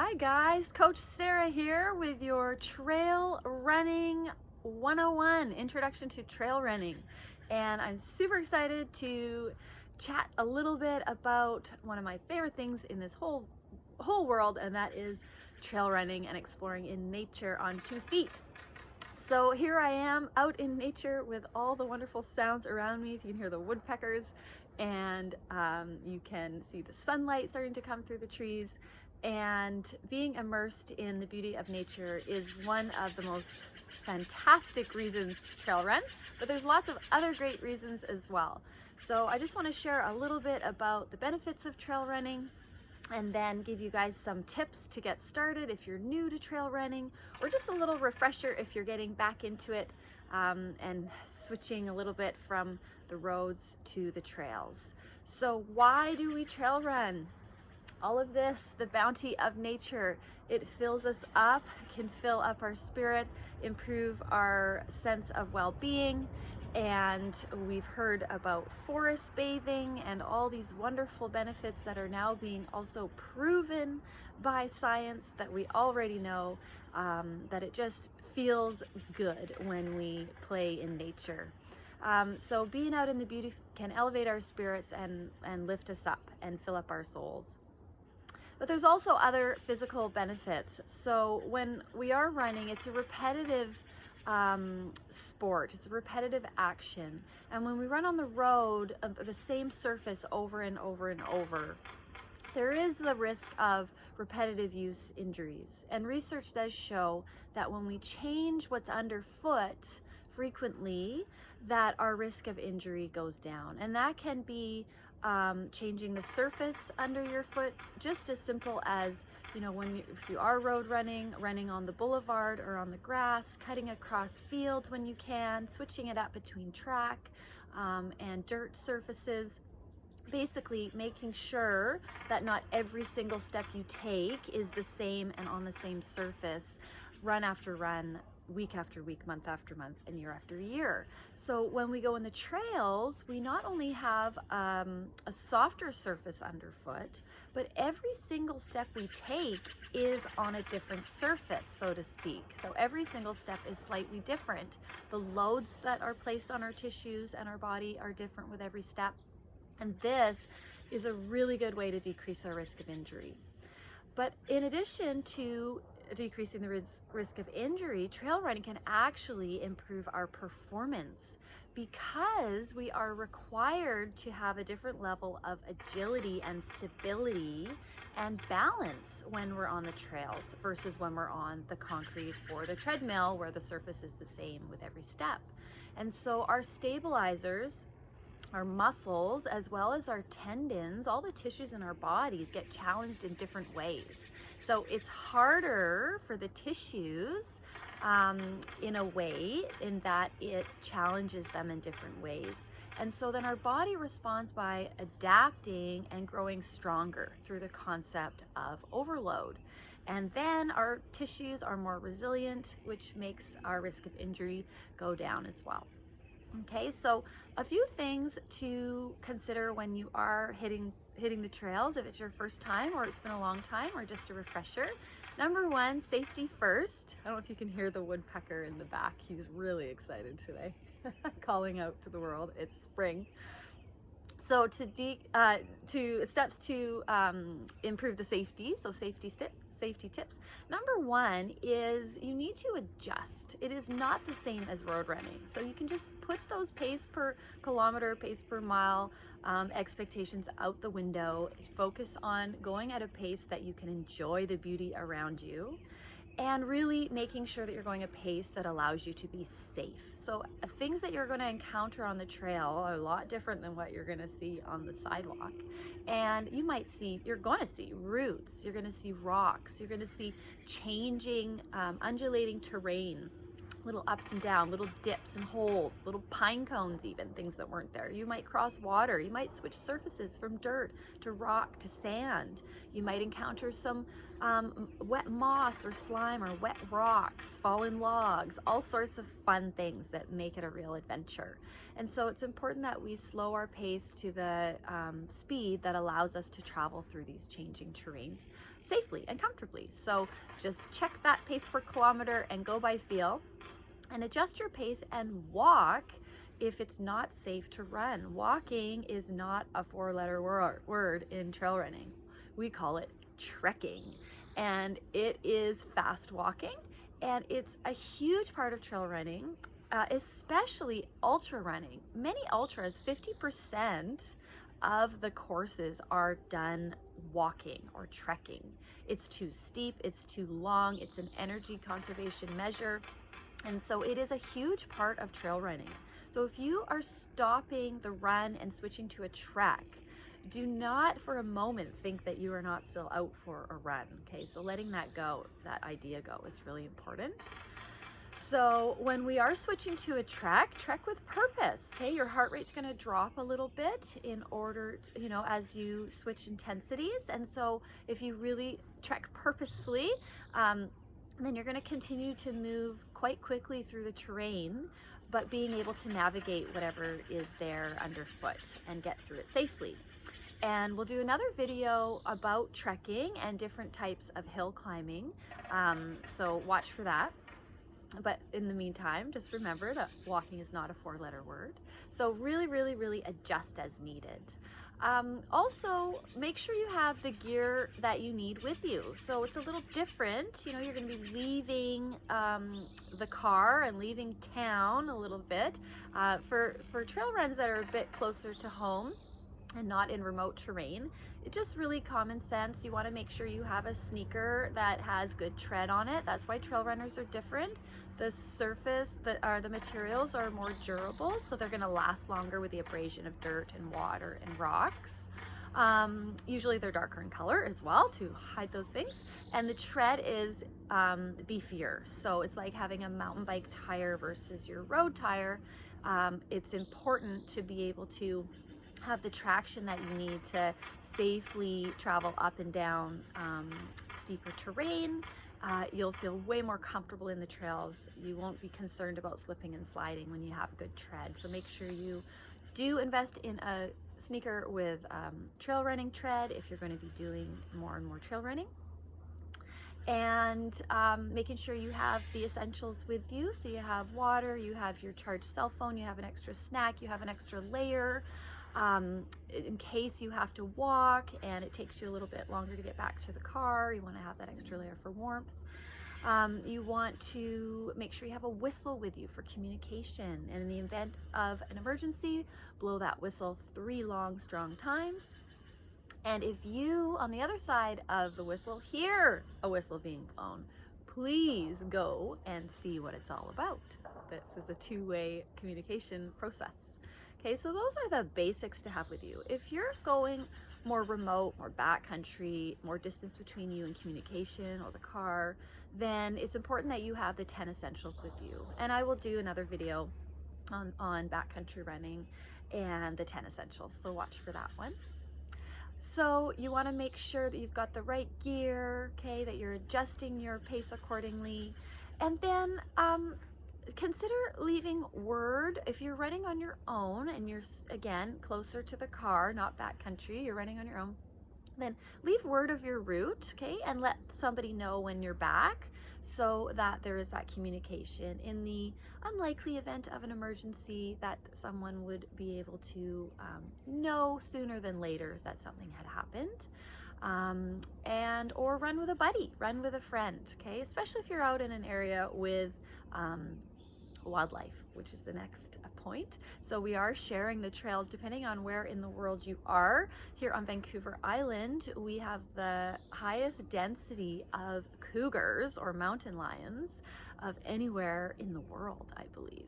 Hi guys, Coach Sarah here with your Trail Running 101, Introduction to Trail Running. And I'm super excited to chat a little bit about one of my favorite things in this whole world, and that is trail running and exploring in nature on 2 feet. So here I am out in nature with all the wonderful sounds around me. If you can hear the woodpeckers, and you can see the sunlight starting to come through the trees. And being immersed in the beauty of nature is one of the most fantastic reasons to trail run, but there's lots of other great reasons as well. So I just want to share a little bit about the benefits of trail running, and then give you guys some tips to get started if you're new to trail running, or just a little refresher if you're getting back into it and switching a little bit from the roads to the trails. So why do we trail run? All of this, the bounty of nature, it fills us up, can fill up our spirit, improve our sense of well-being. And we've heard about forest bathing and all these wonderful benefits that are now being also proven by science that we already know, that it just feels good when we play in nature. So being out in the beauty can elevate our spirits and lift us up and fill up our souls. But there's also other physical benefits. So when we are running, it's a repetitive sport. It's a repetitive action. And when we run on the road, the same surface over and over and over, there is the risk of repetitive use injuries. And research does show that when we change what's underfoot frequently, that our risk of injury goes down. And that can be changing the surface under your foot, just as simple as, if you are road running on the boulevard or on the grass, cutting across fields when you can, switching it up between track and dirt surfaces. Basically making sure that not every single step you take is the same and on the same surface, run after run, week after week, month after month, and year after year. So when we go in the trails, we not only have a softer surface underfoot, but every single step we take is on a different surface, so to speak. So every single step is slightly different. The loads that are placed on our tissues and our body are different with every step. And this is a really good way to decrease our risk of injury. But in addition to decreasing the risk of injury, trail running can actually improve our performance, because we are required to have a different level of agility and stability and balance when we're on the trails versus when we're on the concrete or the treadmill, where the surface is the same with every step. And so our stabilizers, our muscles, as well as our tendons, all the tissues in our bodies get challenged in different ways. So it's harder for the tissues in a way, in that it challenges them in different ways. And so then our body responds by adapting and growing stronger through the concept of overload. And then our tissues are more resilient, which makes our risk of injury go down as well. Okay, so a few things to consider when you are hitting the trails, if it's your first time or it's been a long time or just a refresher. Number one, safety first. I don't know if you can hear the woodpecker in the back. He's really excited today, calling out to the world. It's spring. So steps to improve the safety, so safety tips. Number one is you need to adjust. It is not the same as road running. So you can just put those pace per kilometer, pace per mile expectations out the window. Focus on going at a pace that you can enjoy the beauty around you, and really making sure that you're going a pace that allows you to be safe. So things that you're going to encounter on the trail are a lot different than what you're going to see on the sidewalk. And you're going to see roots, you're going to see rocks, you're going to see changing, undulating terrain. little ups and downs, little dips and holes, little pine cones even, things that weren't there. You might cross water. You might switch surfaces from dirt to rock to sand. You might encounter some wet moss or slime or wet rocks, fallen logs, all sorts of fun things that make it a real adventure. And so it's important that we slow our pace to the speed that allows us to travel through these changing terrains safely and comfortably. So just check that pace per kilometer and go by feel. And adjust your pace and walk if it's not safe to run. Walking is not a four-letter word in trail running. We call it trekking. And it is fast walking, and it's a huge part of trail running, especially ultra running. Many ultras, 50% of the courses are done walking or trekking. It's too steep, it's too long, it's an energy conservation measure. And so it is a huge part of trail running. So if you are stopping the run and switching to a trek, do not for a moment think that you are not still out for a run, okay? So letting that go, that idea go, is really important. So when we are switching to a trek with purpose, okay? Your heart rate's gonna drop a little bit in order, as you switch intensities. And so if you really trek purposefully, then you're going to continue to move quite quickly through the terrain, but being able to navigate whatever is there underfoot and get through it safely. And we'll do another video about trekking and different types of hill climbing, so watch for that. But in the meantime, just remember that walking is not a four-letter word. So really, really, really adjust as needed. Also, make sure you have the gear that you need with you. So it's a little different. You're going to be leaving the car and leaving town a little bit. For trail runs that are a bit closer to home and not in remote terrain, it's just really common sense. You want to make sure you have a sneaker that has good tread on it. That's why trail runners are different. The surface, the materials are more durable, so they're going to last longer with the abrasion of dirt and water and rocks. Usually they're darker in color as well to hide those things. And the tread is beefier. So it's like having a mountain bike tire versus your road tire. It's important to be able to have the traction that you need to safely travel up and down steeper terrain. You'll feel way more comfortable in the trails. You won't be concerned about slipping and sliding when you have good tread. So make sure you do invest in a sneaker with trail running tread if you're going to be doing more and more trail running. And making sure you have the essentials with you. So you have water, you have your charged cell phone, you have an extra snack, you have an extra layer. In case you have to walk and it takes you a little bit longer to get back to the car, you want to have that extra layer for warmth. You want to make sure you have a whistle with you for communication, and in the event of an emergency, blow that whistle 3 long, strong times. And if you, on the other side of the whistle, hear a whistle being blown, please go and see what it's all about. This is a two-way communication process. Okay, so those are the basics to have with you. If you're going more remote, more backcountry, more distance between you and communication or the car, then it's important that you have the 10 essentials with you. And I will do another video on backcountry running and the 10 essentials, so watch for that one. So you want to make sure that you've got the right gear, okay, that you're adjusting your pace accordingly. And then consider leaving word if you're running on your own and you're, again, closer to the car, not backcountry, you're running on your own. Then leave word of your route, okay, and let somebody know when you're back so that there is that communication. In the unlikely event of an emergency, that someone would be able to know sooner than later that something had happened. Or run with a buddy, run with a friend, okay, especially if you're out in an area with wildlife, which is the next point. So we are sharing the trails depending on where in the world you are. Here on Vancouver Island, we have the highest density of cougars or mountain lions of anywhere in the world, I believe.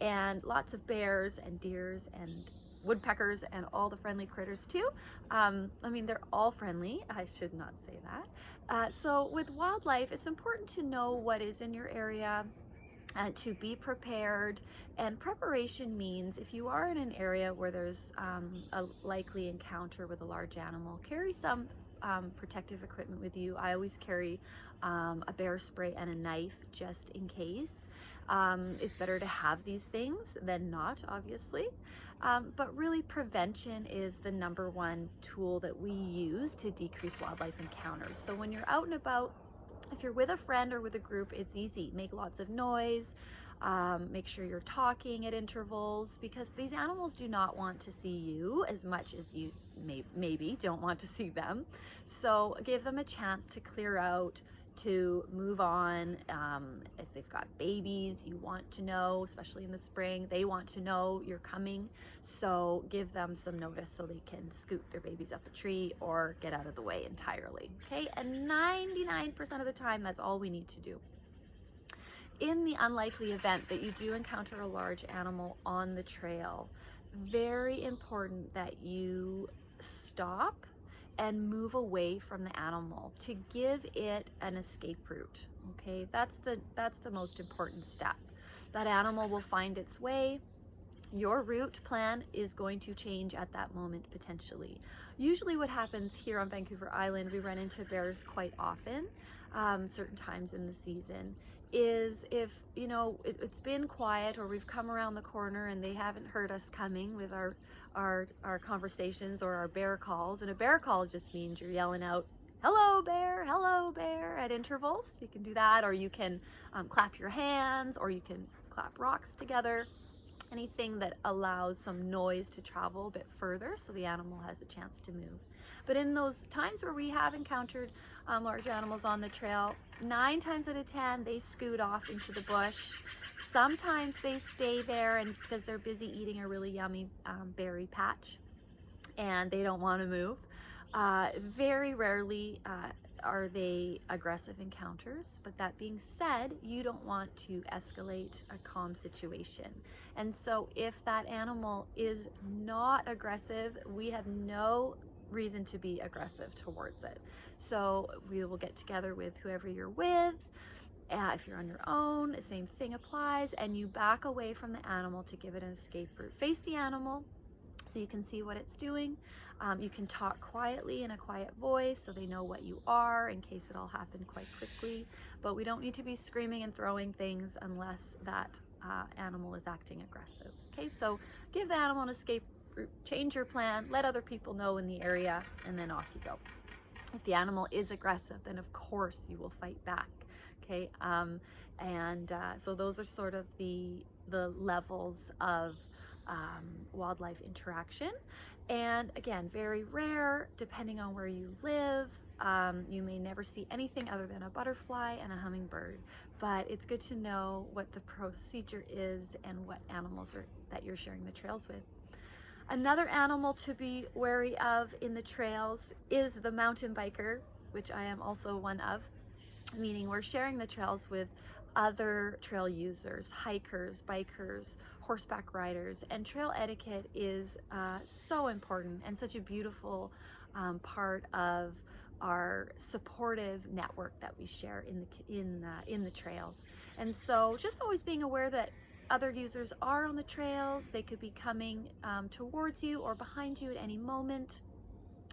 And lots of bears and deers and woodpeckers and all the friendly critters too. They're all friendly. I should not say that. So with wildlife, it's important to know what is in your area. to be prepared. And preparation means if you are in an area where there's a likely encounter with a large animal, carry some protective equipment with you. I always carry a bear spray and a knife just in case. It's better to have these things than not, obviously. But really, prevention is the number one tool that we use to decrease wildlife encounters. So when you're out and about, if you're with a friend or with a group, it's easy. Make lots of noise. Make sure you're talking at intervals, because these animals do not want to see you as much as you maybe don't want to see them. So give them a chance to clear out, to move on. If they've got babies, you want to know, especially in the spring, they want to know you're coming. So give them some notice so they can scoot their babies up a tree or get out of the way entirely. Okay, and 99% of the time, that's all we need to do. In the unlikely event that you do encounter a large animal on the trail, very important that you stop and move away from the animal to give it an escape route. Okay, that's the most important step. That animal will find its way. Your route plan is going to change at that moment potentially. Usually what happens here on Vancouver Island, we run into bears quite often, certain times in the season, is if, you know, it's been quiet or we've come around the corner and they haven't heard us coming with our conversations or our bear calls. And a bear call just means you're yelling out, hello bear, at intervals. You can do that, or you can clap your hands, or you can clap rocks together. Anything that allows some noise to travel a bit further so the animal has a chance to move. But in those times where we have encountered large animals on the trail, 9 times out of 10 they scoot off into the bush. Sometimes they stay there and because they're busy eating a really yummy berry patch and they don't want to move. Very rarely are they aggressive encounters, but that being said, you don't want to escalate a calm situation. And so if that animal is not aggressive, we have no reason to be aggressive towards it. So we will get together with whoever you're with. If you're on your own, the same thing applies, and you back away from the animal to give it an escape route. Face the animal so you can see what it's doing. You can talk quietly in a quiet voice so they know what you are in case it all happened quite quickly. But we don't need to be screaming and throwing things unless that animal is acting aggressive. Okay, so give the animal an escape route, change your plan, let other people know in the area, and then off you go. If the animal is aggressive, then of course you will fight back. Okay, so those are sort of the levels of wildlife interaction. And again, very rare, depending on where you live. You may never see anything other than a butterfly and a hummingbird, but it's good to know what the procedure is and what animals that you're sharing the trails with. Another animal to be wary of in the trails is the mountain biker, which I am also one of, meaning we're sharing the trails with other trail users, hikers, bikers, horseback riders, and trail etiquette is so important and such a beautiful part of our supportive network that we share in the trails. And so just always being aware that other users are on the trails. They could be coming towards you or behind you at any moment,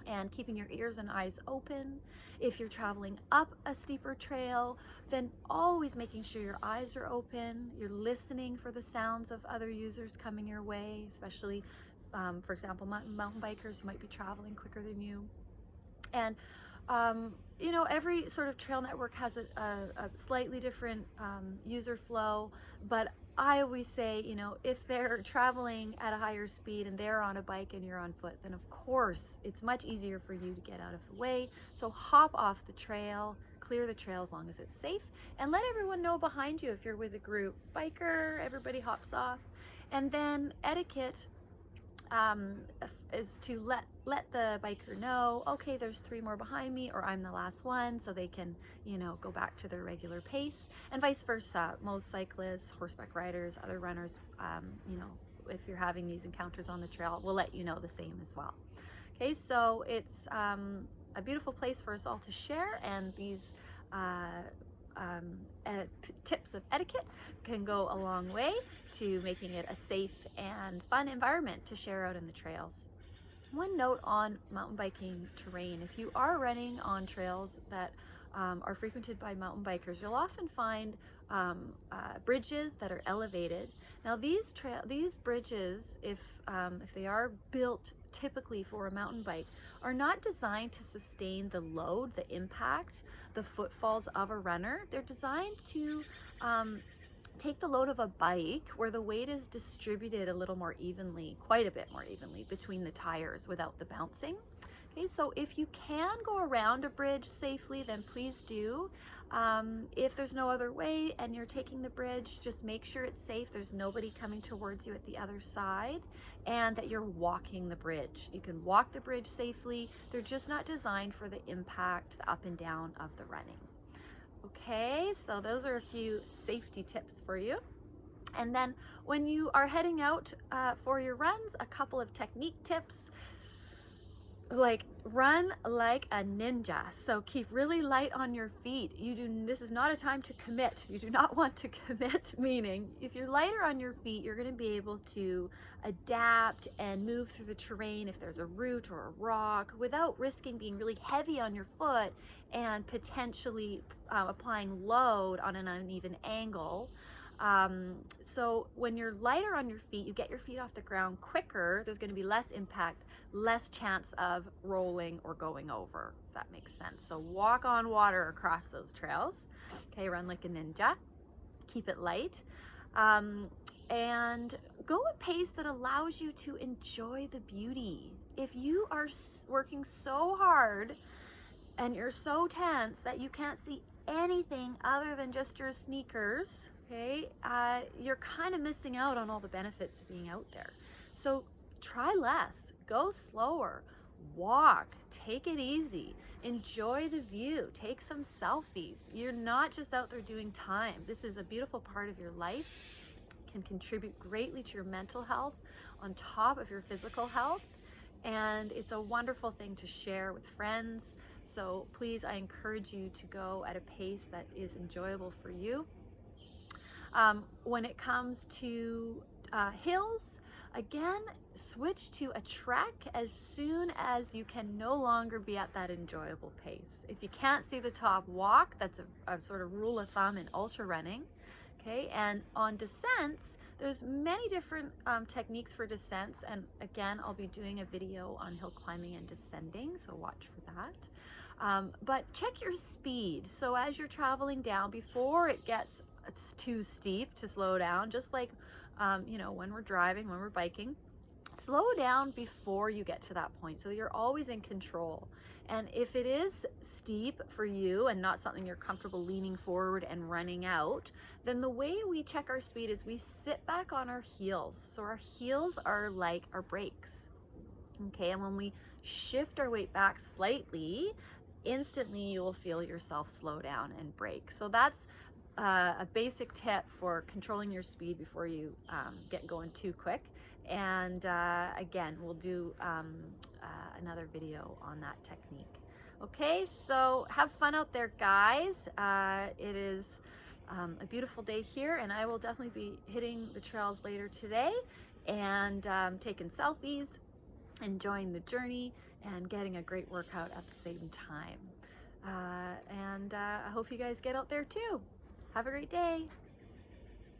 and keeping your ears and eyes open. If you're traveling up a steeper trail, then always making sure your eyes are open. You're listening for the sounds of other users coming your way, especially, for example, mountain bikers who might be traveling quicker than you. And you know, every sort of trail network has a slightly different user flow, but I always say, you know, if they're traveling at a higher speed and they're on a bike and you're on foot, then of course it's much easier for you to get out of the way. So hop off the trail, clear the trail as long as it's safe, and let everyone know behind you if you're with a group. Biker, everybody hops off. And then etiquette is to let the biker know, okay, there's 3 more behind me, or I'm the last one, so they can, you know, go back to their regular pace, and vice versa. Most cyclists, horseback riders, other runners, you know, if you're having these encounters on the trail, will let you know the same as well. Okay, so it's a beautiful place for us all to share, and these tips of etiquette can go a long way to making it a safe and fun environment to share out in the trails. One note on mountain biking terrain: if you are running on trails that are frequented by mountain bikers, you'll often find bridges that are elevated. Now these bridges, if they are built typically for a mountain bike, are not designed to sustain the load, the impact, the footfalls of a runner. They're designed to take the load of a bike where the weight is distributed a little more evenly, quite a bit more evenly, between the tires without the bouncing. Okay, so if you can go around a bridge safely, then please do. If there's no other way and you're taking the bridge, just make sure it's safe, there's nobody coming towards you at the other side, and that you're walking the bridge. You can walk the bridge safely. They're just not designed for the impact, the up and down of the running. Okay, so those are a few safety tips for you. And then when you are heading out for your runs, a couple of technique tips. Like, run like a ninja. So keep really light on your feet. This is not a time to commit. You do not want to commit, meaning if you're lighter on your feet, you're going to be able to adapt and move through the terrain if there's a root or a rock without risking being really heavy on your foot and potentially applying load on an uneven angle. So when you're lighter on your feet, you get your feet off the ground quicker. There's going to be less impact, less chance of rolling or going over, if that makes sense. So walk on water across those trails. Okay, run like a ninja. Keep it light. And go at a pace that allows you to enjoy the beauty. If you are working so hard and you're so tense that you can't see anything other than just your sneakers, okay, you're kind of missing out on all the benefits of being out there. So try less, go slower, walk, take it easy, enjoy the view, take some selfies. You're not just out there doing time. This is a beautiful part of your life, can contribute greatly to your mental health on top of your physical health. And it's a wonderful thing to share with friends. So please, I encourage you to go at a pace that is enjoyable for you. When it comes to hills, again, switch to a trek as soon as you can no longer be at that enjoyable pace. If you can't see the top, walk. That's a sort of rule of thumb in ultra running. Okay, and on descents, there's many different techniques for descents, and again, I'll be doing a video on hill climbing and descending, so watch for that. But check your speed. So as you're traveling down, before it's too steep to slow down, just like when we're driving, when we're biking, slow down before you get to that point so you're always in control. And if it is steep for you and not something you're comfortable leaning forward and running out, then the way we check our speed is we sit back on our heels. So our heels are like our brakes. Okay, and when we shift our weight back slightly, instantly you will feel yourself slow down and brake. So that's a basic tip for controlling your speed before you get going too quick. And again, we'll do another video on that technique. Okay, so have fun out there, guys. It is a beautiful day here, and I will definitely be hitting the trails later today and taking selfies, enjoying the journey, and getting a great workout at the same time. I hope you guys get out there too. Have a great day.